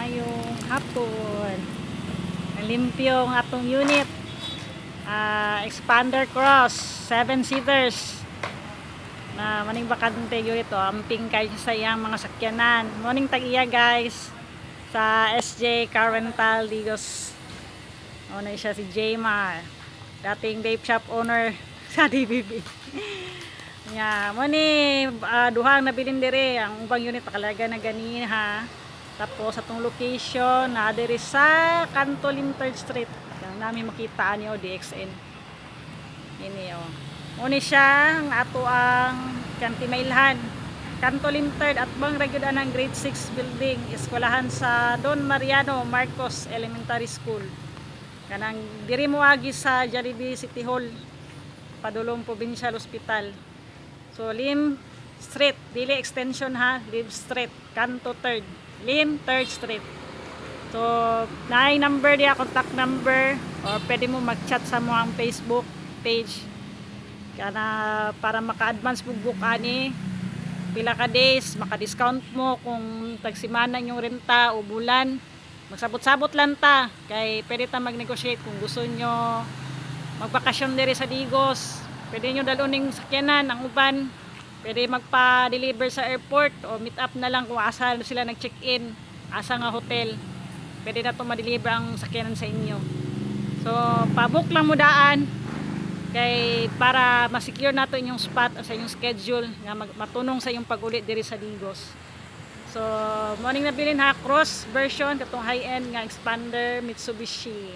Mayong hapon. Nalimpyo ang atong unit. Expander Cross, 7-seaters. Na maning bakante yun ito. Amping kayo sa iyang mga sakyanan. Morning tag-iya guys. Sa SJ Car Rental Digos. Una siya si Jaymar. Dating vape shop owner sa DBB. Mo ni duhang nabilin dire ang ubang unit pakalaga na ganin ha. Tapos atong location na diri sa Kanto Lim 3rd Street. Yang namin makita niyo DXN. Ini Muni siya ang ato ang kantimailhan. Kanto Lim 3rd at bang ragyudan ang grade 6 building. Eskwelahan sa Don Mariano Marcos Elementary School. Kanang diri mo agi sa Jollibee City Hall. Padulong Provincial Hospital. So Lim Street, dili extension ha, Lim Street, Kanto 3rd. Lim 3rd Street. So, naay number diya, contact number, or pwede mo mag-chat sa mo ang Facebook page. Kana para maka-advance mo book ani, pila ka days, maka-discount mo kung tagsimana yung renta o bulan. Magsabot-sabot lang ta, kay pwede ta mag-negotiate kung gusto nyo magbakasyon diri sa Digos. Pwede nyo daluning sakyanan, ang uban. Pwede magpa-deliver sa airport o meet up na lang kung asa sila nag-check-in, asa nga hotel. Pwede na ito ma-deliver ang sakyanan sa inyo. So, pa-book lang mo daan kay para ma-secure nato inyong spot sa inyong schedule nga matunong sa inyong pag-ulit diri sa Digos. So, morning na bilin ha, cross version katong high-end nga expander Mitsubishi.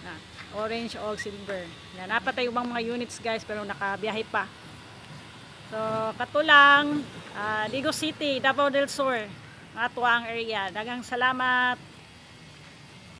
Na, orange o silver. Yan, napatay ubang mga units guys pero nakabiyahe pa. So, katulang, Digos City, Davao del Sur, ang atuang area. Dagang salamat.